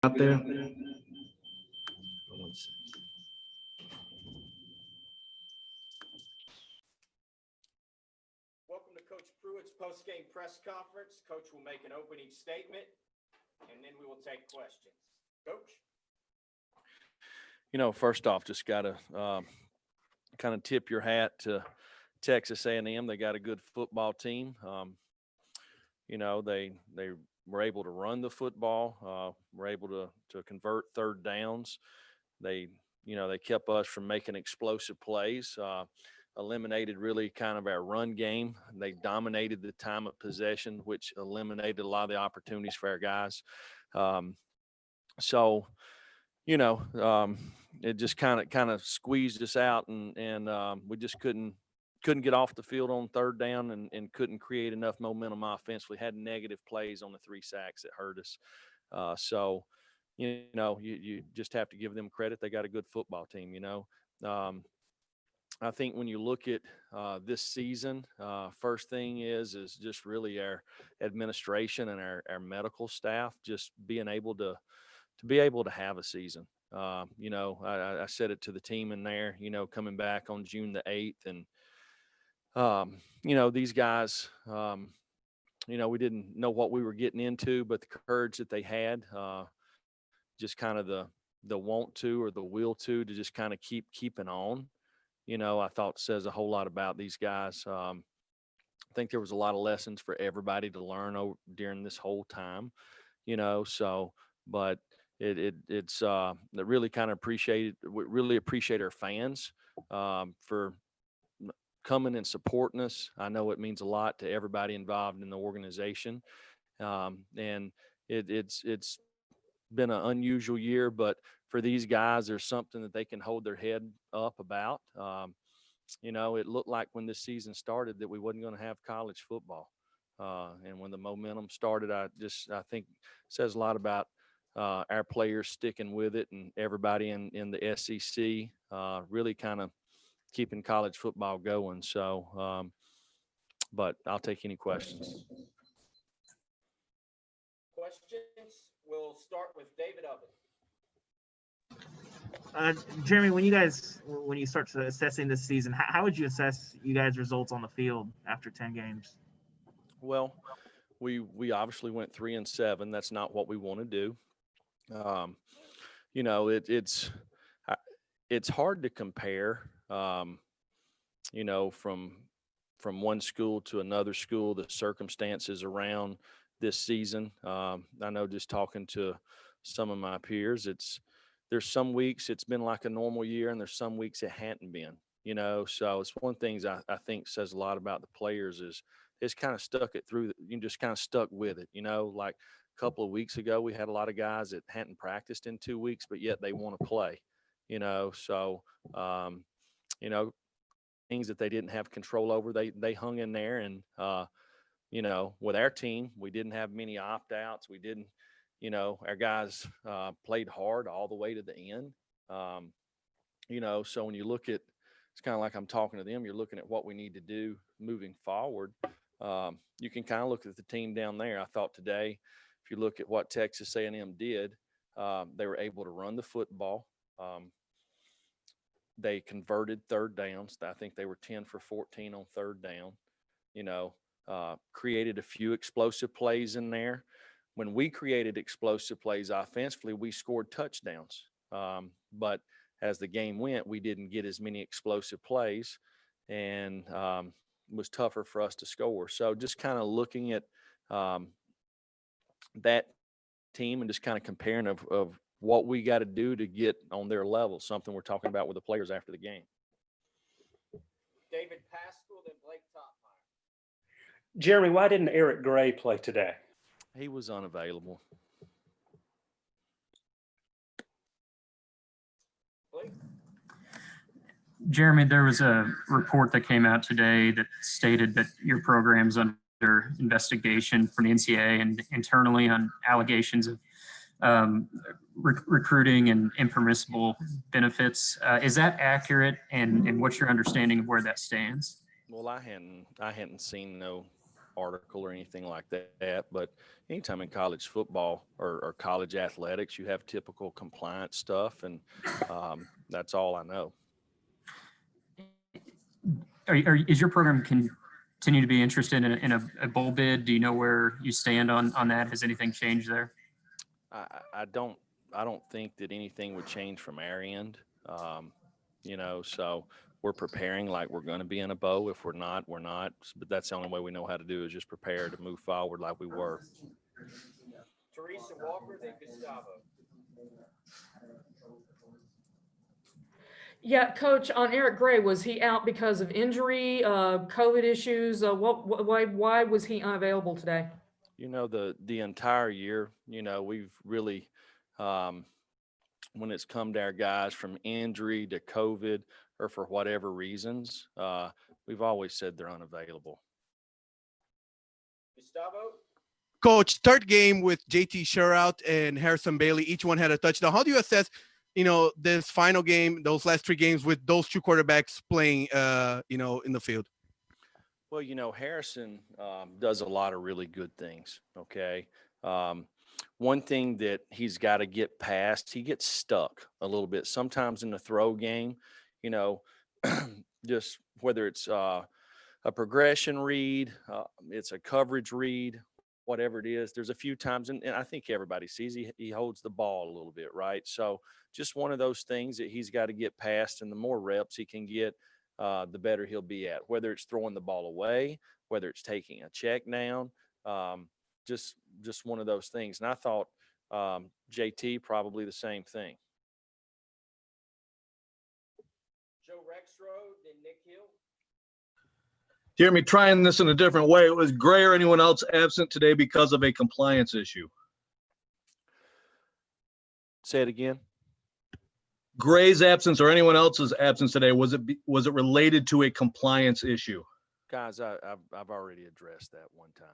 out there. Welcome to Coach Pruitt's post-game press conference. Coach will make an opening statement, and then we will take questions. Coach? First off, just got to kind of tip your hat to Texas A&M. They got a good football team. They were able to run the football, were able to convert third downs. They kept us from making explosive plays, eliminated really kind of our run game. They dominated the time of possession, which eliminated a lot of the opportunities for our guys. It just kind of squeezed us out, and we just couldn't get off the field on third down and couldn't create enough momentum offensively. Had negative plays on the 3 sacks that hurt us. You just have to give them credit. They got a good football team, I think when you look at this season, first thing is just really our administration and our medical staff just being able to be able to have a season. I said it to the team in there, coming back on June the 8th, and these guys, we didn't know what we were getting into, but the courage that they had, just kind of the want to or the will to just kind of keep keeping on, I thought says a whole lot about these guys. I think there was a lot of lessons for everybody to learn during this whole time, but it's that really kind of really appreciate our fans for coming and supporting us. I know it means a lot to everybody involved in the organization. And it's been an unusual year, but for these guys, there's something that they can hold their head up about. It looked like when this season started that we wasn't going to have college football. And when the momentum started, I think says a lot about our players sticking with it, and everybody in the SEC really kind of keeping college football going. So, but I'll take any questions. Questions? We'll start with David Oven. Jeremy, when you start assessing this season, how would you assess you guys' results on the field after 10 games? Well, we obviously went 3-7. That's not what we want to do. It's hard to compare, from one school to another school, the circumstances around this season. I know just talking to some of my peers, there's some weeks it's been like a normal year, and there's some weeks it hadn't been, so it's one of the things I think says a lot about the players is it's kind of stuck it through. You just kind of stuck with it, like a couple of weeks ago, we had a lot of guys that hadn't practiced in 2 weeks, but yet they want to play, so, things that they didn't have control over, they hung in there. And, with our team, we didn't have many opt-outs. We didn't, our guys played hard all the way to the end. So when you look at, it's kind of like I'm talking to them, you're looking at what we need to do moving forward. You can kind of look at the team down there. I thought today, if you look at what Texas A&M did, they were able to run the football. They converted third downs. I think they were 10 for 14 on third down, created a few explosive plays in there. When we created explosive plays offensively, we scored touchdowns. But as the game went, we didn't get as many explosive plays, and it was tougher for us to score. So just kind of looking at that team and just kind of comparing of what we got to do to get on their level, something we're talking about with the players after the game. David Pascal, then Blake Topmeyer. Jeremy, why didn't Eric Gray play today? He was unavailable. Blake? Jeremy, there was a report that came out today that stated that your program's under investigation from the NCAA and internally on allegations of recruiting and impermissible benefits. Is that accurate? And what's your understanding of where that stands? Well, I hadn't seen no article or anything like that. But anytime in college football or college athletics, you have typical compliance stuff, and that's all I know. Is your program continue to be interested in a bowl bid? Do you know where you stand on that? Has anything changed there? I don't think that anything would change from our end. So we're preparing like we're going to be in a bowl. If we're not, we're not. But that's the only way we know how to do is just prepare to move forward like we were. Teresa Walker, then Gustavo. Yeah, Coach, on Eric Gray, was he out because of injury, COVID issues? Why was he unavailable today? The entire year, we've really, when it's come to our guys from injury to COVID or for whatever reasons, we've always said they're unavailable. Gustavo? Coach, third game with JT Sherrout and Harrison Bailey, each one had a touchdown. How do you assess, this final game, those last 3 games with those 2 quarterbacks playing, in the field? Well, Harrison does a lot of really good things, okay? One thing that he's got to get past, he gets stuck a little bit. Sometimes in the throw game, just whether it's a progression read, it's a coverage read, whatever it is, there's a few times, and I think everybody sees he holds the ball a little bit, right? So just one of those things that he's got to get past, and the more reps he can get, the better he'll be at, whether it's throwing the ball away, whether it's taking a check down, just one of those things. And I thought JT probably the same thing. Joe Rexroad, then Nick Hill. Jeremy, trying this in a different way, was Gray or anyone else absent today because of a compliance issue? Say it again. Gray's absence or anyone else's absence today, was it related to a compliance issue? Guys, I've already addressed that one time.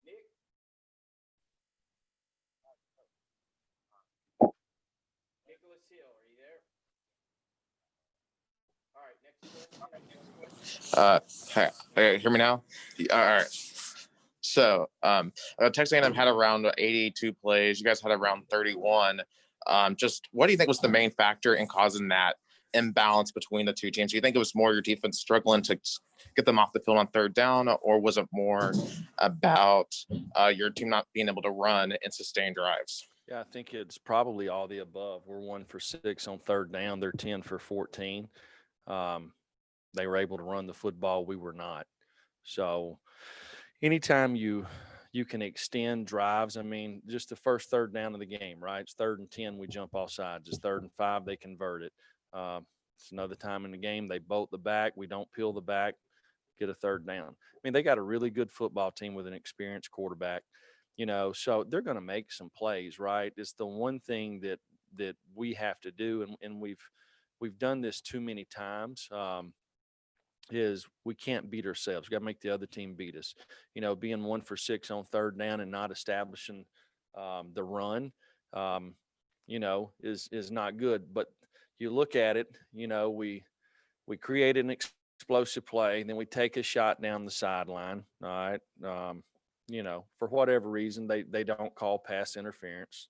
Nick? Nicholas Hill, are you there? All right, next question. Hi, hear me now? All right. So, Texas A&M had around 82 plays. You guys had around 31. Just what do you think was the main factor in causing that imbalance between the two teams? Do you think it was more your defense struggling to get them off the field on third down, or was it more about your team not being able to run and sustain drives? Yeah, I think it's probably all the above. We're 1 for 6 on third down. They're 10 for 14. They were able to run the football. We were not. So anytime you can extend drives, I mean, just the first third down of the game, right? It's 3rd and 10, we jump off sides. It's 3rd and 5, they convert it. It's another time in the game, they bolt the back. We don't peel the back, get a 3rd down. I mean, they got a really good football team with an experienced quarterback, so they're going to make some plays, right? It's the one thing that we have to do, and we've done this too many times, is we can't beat ourselves. We got to make the other team beat us. Being 1 for 6 on third down and not establishing the run, is not good. But you look at it, we create an explosive play, and then we take a shot down the sideline. All right. For whatever reason, they don't call pass interference.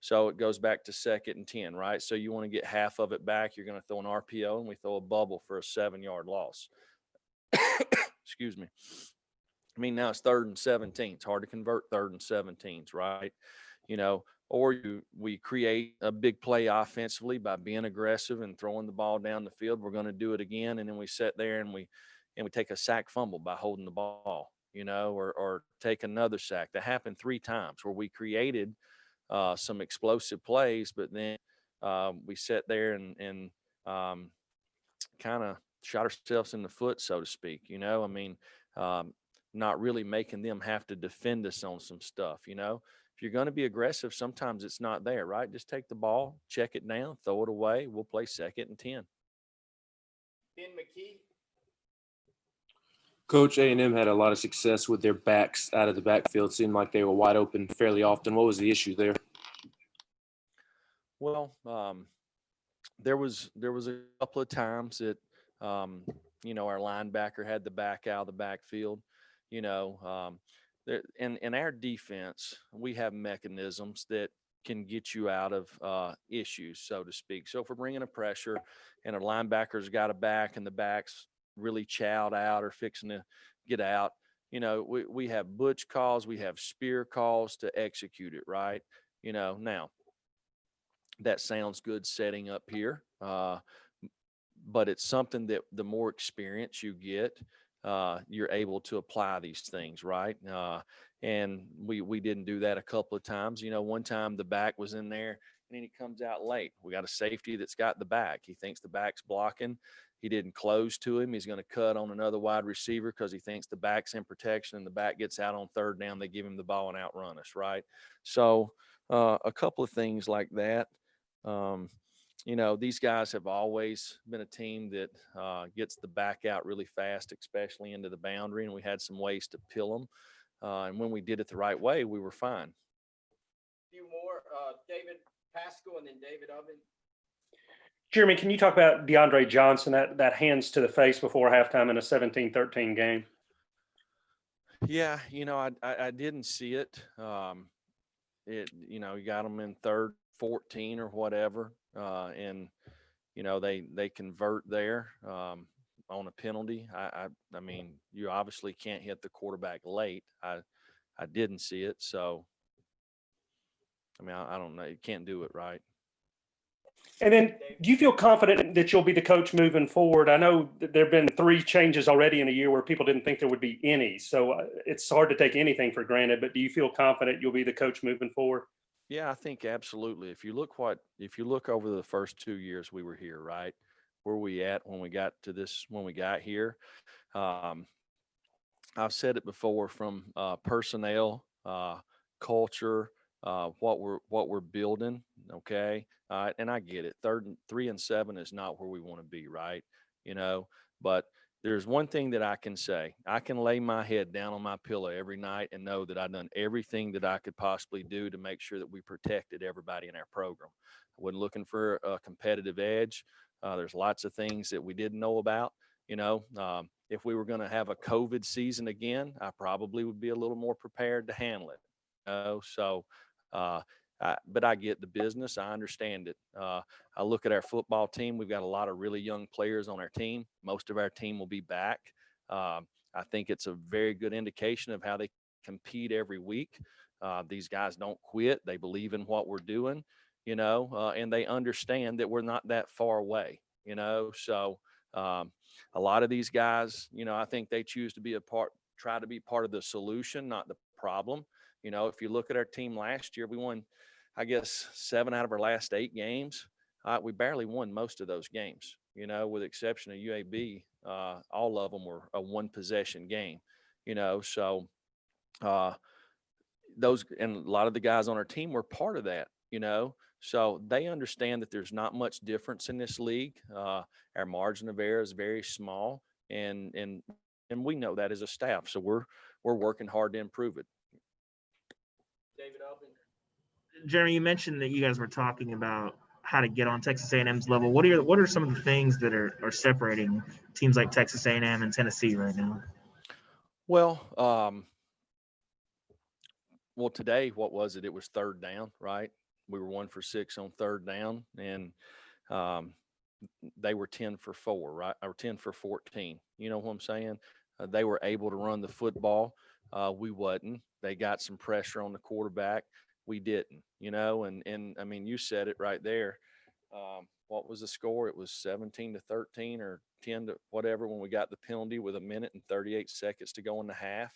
So it goes back to 2nd and 10, right? So you want to get half of it back. You're going to throw an RPO, and we throw a bubble for a 7-yard loss. Excuse me. I mean, now it's 3rd and 17. It's hard to convert 3rd and 17s, right? Or we create a big play offensively by being aggressive and throwing the ball down the field. We're going to do it again, and then we sit there and we take a sack fumble by holding the ball, or take another sack. That happened 3 times where we created some explosive plays, but then we sat there and kind of shot ourselves in the foot, so to speak. I mean, not really making them have to defend us on some stuff. If you're going to be aggressive, sometimes it's not there, right? Just take the ball, check it down, throw it away. We'll play 2nd and 10. Ben McKee. Coach, A&M had a lot of success with their backs out of the backfield. Seemed like they were wide open fairly often. What was the issue there? Well, there was a couple of times that our linebacker had the back out of the backfield. In our defense, we have mechanisms that can get you out of issues, so to speak. So if we're bringing a pressure and a linebacker's got a back and the back's really chowed out or fixing to get out, we have butch calls, we have spear calls to execute it, right? Now that sounds good setting up here, but it's something that the more experience you get, you're able to apply these things, right? And we didn't do that a couple of times. One time the back was in there and then he comes out late. We got a safety that's got the back. He thinks the back's blocking. He didn't close to him. He's going to cut on another wide receiver because he thinks the back's in protection, and the back gets out on third down. They give him the ball and outrun us, right? So a couple of things like that. These guys have always been a team that gets the back out really fast, especially into the boundary, and we had some ways to pill them. And when we did it the right way, we were fine. A few more, David Pascal and then David Oven. Jeremy, can you talk about DeAndre Johnson, that hands to the face before halftime in a 17-13 game? Yeah, I didn't see it. You got them in third 14 or whatever, and they convert there on a penalty. I mean, you obviously can't hit the quarterback late. I didn't see it, so I mean, I don't know. You can't do it, right? And then, do you feel confident that you'll be the coach moving forward? I know that there have been 3 changes already in a year where people didn't think there would be any, so it's hard to take anything for granted. But do you feel confident you'll be the coach moving forward? Yeah, I think absolutely. If you look over the first 2 years we were here, right? Where we at when we got here? I've said it before, from personnel, culture, what we're building. Okay. And I get it. 3 and 7 is not where we want to be, right? But there's one thing that I can say. I can lay my head down on my pillow every night and know that I've done everything that I could possibly do to make sure that we protected everybody in our program. I wasn't looking for a competitive edge. There's lots of things that we didn't know about. If we were going to have a COVID season again, I probably would be a little more prepared to handle it. But I get the business. I understand it. I look at our football team. We've got a lot of really young players on our team. Most of our team will be back. I think it's a very good indication of how they compete every week. These guys don't quit. They believe in what we're doing, and they understand that we're not that far away, So a lot of these guys, I think they choose to try to be part of the solution, not the problem. If you look at our team last year, we won, I guess, 7 out of our last 8 games. We barely won most of those games, with the exception of UAB. All of them were a 1-possession game, So those, and a lot of the guys on our team were part of that, So they understand that there's not much difference in this league. Our margin of error is very small, and we know that as a staff. So we're working hard to improve it. David Oven. Jeremy, you mentioned that you guys were talking about how to get on Texas A&M's level. What are some of the things that are separating teams like Texas A&M and Tennessee right now? Well, today, what was it? It was third down, right? We were 1 for 6 on third down, and they were 10 for 4, right? Or 10 for 14. You know what I'm saying? They were able to run the football. We wasn't. They got some pressure on the quarterback. We didn't, and I mean, you said it right there. What was the score? It was 17-13 or 10 to whatever when we got the penalty with 1 minute and 38 seconds to go in the half.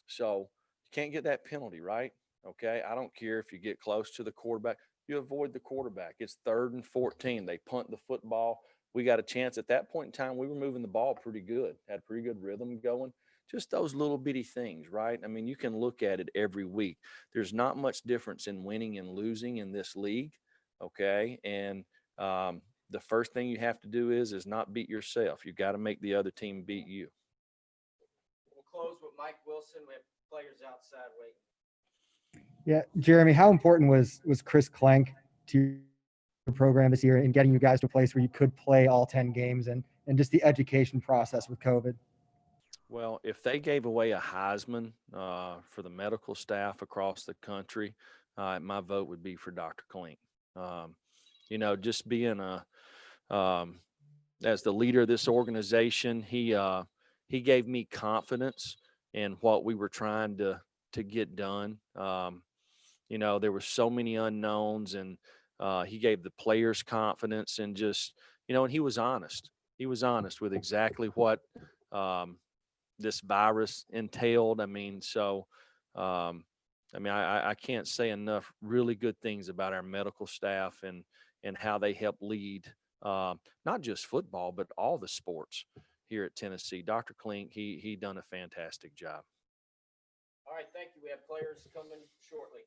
So you can't get that penalty, right? Okay. I don't care if you get close to the quarterback, you avoid the quarterback. It's 3rd and 14. They punt the football. We got a chance at that point in time. We were moving the ball pretty good, had pretty good rhythm going. Just those little bitty things, right? I mean, you can look at it every week. There's not much difference in winning and losing in this league, okay? And the first thing you have to do is not beat yourself. You got to make the other team beat you. We'll close with Mike Wilson. We have players outside waiting. Yeah, Jeremy, how important was Chris Clank to your program this year in getting you guys to a place where you could play all 10 games? And and just the education process with COVID? Well, if they gave away a Heisman for the medical staff across the country, my vote would be for Dr. Klink. Just being as the leader of this organization, he gave me confidence in what we were trying to get done. There were so many unknowns, and he gave the players confidence, and and he was honest. He was honest with exactly what this virus entailed. I can't say enough really good things about our medical staff and how they help lead not just football, but all the sports here at Tennessee. Dr. Klink, he done a fantastic job. All right, thank you. We have players coming shortly.